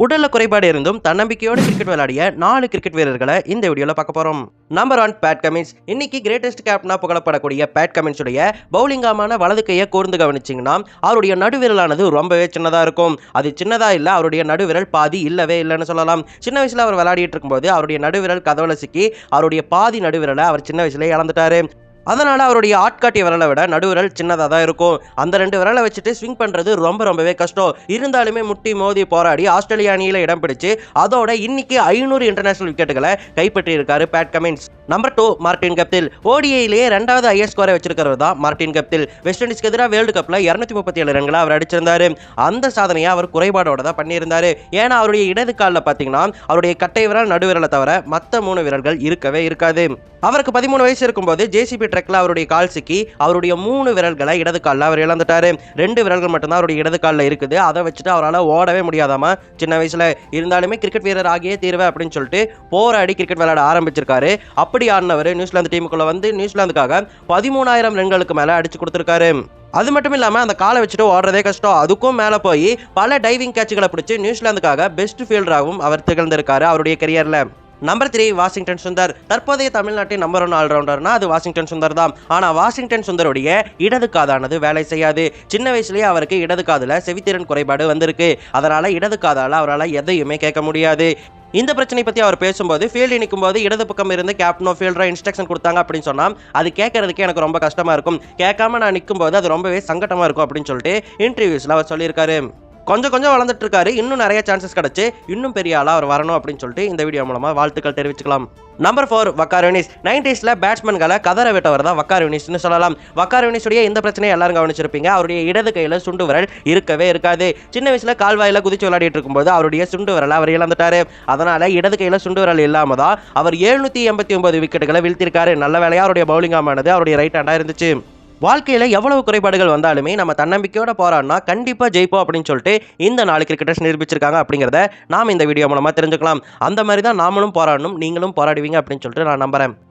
உடல்ல குறைபாடு இருந்தும் தன்னம்பிக்கையோடு கிரிக்கெட் விளையாடிய 4 கிரிக்கெட் வீரர்களை இந்த வீடியோல பார்க்க போறோம். Number 1 Pat Cummins. இன்னைக்கு கிரேட்டஸ்ட் கேப்டனா புகழப்படக்கூடிய பேட் கமின்ஸ் உடைய பவுலிங்காமான வலது கையை கூர்ந்து கவனிச்சீங்கன்னா அவருடைய நடுவிரலானது ரொம்பவே சின்னதா இருக்கும். அது சின்னதா இல்ல, அவருடைய நடுவிரல் பாதி இல்லவே இல்லைன்னு சொல்லலாம். சின்ன வயசுல அவர் விளையாடிட்டு இருக்கும்போது அவருடைய நடுவிரல் கதவுல சிக்கி அவருடைய பாதி நடுவிரலை அவர் சின்ன வயசுல இழந்துட்டாரு. அதனால அவருடைய ஆட்காட்டி விரலை விட நடுவிரல் சின்னதாக தான் இருக்கும். அந்த 2 விரலை வச்சுட்டு ஸ்விங் பண்ணுறது ரொம்பவே கஷ்டம். இருந்தாலுமே முட்டி மோதி போராடி ஆஸ்திரேலியா அணியில் இடம் பிடிச்சு அதோட இன்னைக்கு 500 இன்டர்நேஷனல் விக்கெட்டுகளை கைப்பற்றி இருக்காரு Pat Cummins. Number 2 Martin Guptill. ஓடிஐலேயே 2வது ஹையஸ்ட் ஸ்கோரை வச்சிருக்கிறவர் தான் மார்டின் கப்தில். வெஸ்ட் இண்டீஸ்க்கு எதிராக வேர்ல்டு கப்ல 237 ரன்களை அவர் அடிச்சிருந்தாரு. அந்த சாதனையை அவர் குறைபாடோட தான் பண்ணியிருந்தாரு. ஏன்னா அவருடைய இடது காலில் பார்த்தீங்கன்னா அவருடைய கட்டை விரல் நடுவிரலை தவிர மற்ற 3 விரல்கள் இருக்கவே இருக்காது. அவருக்கு 13 வயசு இருக்கும்போது ஜேசிபி ட்ரக்ல அவருடைய கால் சிக்கி அவருடைய 3 விரல்களை இடது காலில் அவர் இழந்துட்டாரு. 2 விரல்கள் மட்டும்தான் அவருடைய இடது காலில் இருக்குது. அதை வச்சுட்டு அவரால் ஓடவே முடியாதாமா சின்ன வயசுல. இருந்தாலுமே கிரிக்கெட் வீரர் ஆகியே தீர்வேன் அப்படின்னு சொல்லிட்டு போராடி கிரிக்கெட் விளையாட ஆரம்பிச்சிருக்காரு. அப்படி ஆடினவர் நியூசிலாந்து டீமுக்குள்ள வந்து நியூசிலாந்துக்காக 13,000 ரன்களுக்கு மேல அடிச்சு கொடுத்திருக்காரு. அது மட்டும் இல்லாமல் அந்த காலை வச்சுட்டு ஓடுறதே கஷ்டம். அதுக்கும் மேலே போய் பல டைவிங் கேட்சுகளை பிடிச்சி நியூசிலாந்துக்காக பெஸ்ட் ஃபீல்டராகவும் அவர் திகழ்ந்திருக்காரு அவருடைய கரியர்ல. Number 3 Washington Sundar. தற்போதைய தமிழ்நாட்டின் நம்பர் 1 ஆல்ரவுண்டர்னா அது வாஷிங்டன் சுந்தர் தான். ஆனால் வாஷிங்டன் சுந்தருடைய இடது காதானது வேலை செய்யாது. சின்ன வயசுலேயே அவருக்கு இடது காதில் செவித்திறன் குறைபாடு வந்திருக்கு. அதனால இடது காதால் அவரால் எதையுமே கேட்க முடியாது. இந்த பிரச்சனை பற்றி அவர் பேசும்போது ஃபீல்டு நிற்கும் போது இடது பக்கம் இருந்து கேப்டனோ ஃபீல்டரோ இன்ஸ்ட்ரக்ஷன் கொடுத்தாங்க அப்படின்னு சொன்னால் அது கேட்கறதுக்கே எனக்கு ரொம்ப கஷ்டமாக இருக்கும். கேட்காம நான் நிற்கும் போது அது ரொம்பவே சங்கடமாக இருக்கும் அப்படின்னு சொல்லிட்டு இன்டர்வியூஸில் அவர் சொல்லியிருக்காரு. கொஞ்சம் வளர்ந்துட்டு இருக்காரு. இன்னும் நிறைய சான்சஸ் கிடைச்சு இன்னும் பெரிய ஆளா அவர் வரணும் அப்படின்னு சொல்லிட்டு இந்த வீடியோ மூலமா வாழ்த்துக்கள் தெரிவிச்சுக்கலாம். நம்பர் 4 வக்கார் யூனிஸ். 90ஸ்ல பேட்ஸ்மேன்களை கதற விட்டவர் தான் வக்கார் யூனிஸ்னு சொல்லலாம். வக்கார் யூனிஸுடைய இந்த பிரச்சனையை எல்லாரும் கவனிச்சிருப்பீங்க. அவருடைய இடது கையில சுண்டு விரல் இருக்கவே இருக்காது. சின்ன வயசுல கால்வாயில குதிச்சு விளையாடிட்டு இருக்கும்போது அவருடைய சுண்டு விரலை அவர் இழந்துட்டாரு. அதனால இடது கையில சுண்டு விரல் இல்லாம தான் அவர் 789 விக்கெட்டுகளை வீழ்த்திருக்காரு. நல்ல வேளையா அவருடைய பவுலிங் ஆமானது அவருடைய ரைட் ஹேண்டா இருந்துச்சு. வாழ்க்கையில் எவ்வளவு குறைபாடுகள் வந்தாலுமே நம்ம தன்னம்பிக்கையோட போராடினா கண்டிப்பாக ஜெயிப்போம் அப்படின்னு சொல்லிட்டு இந்த 4 கிரிக்கெட்டர்ஸ் நிரூபிச்சிருக்காங்க அப்படிங்கிறத நாம் இந்த வீடியோ மூலமாக தெரிஞ்சுக்கலாம். அந்த மாதிரி தான் நாமளும் போராடணும், நீங்களும் போராடுவீங்க அப்படின்னு சொல்லிட்டு நான் நம்புறேன்.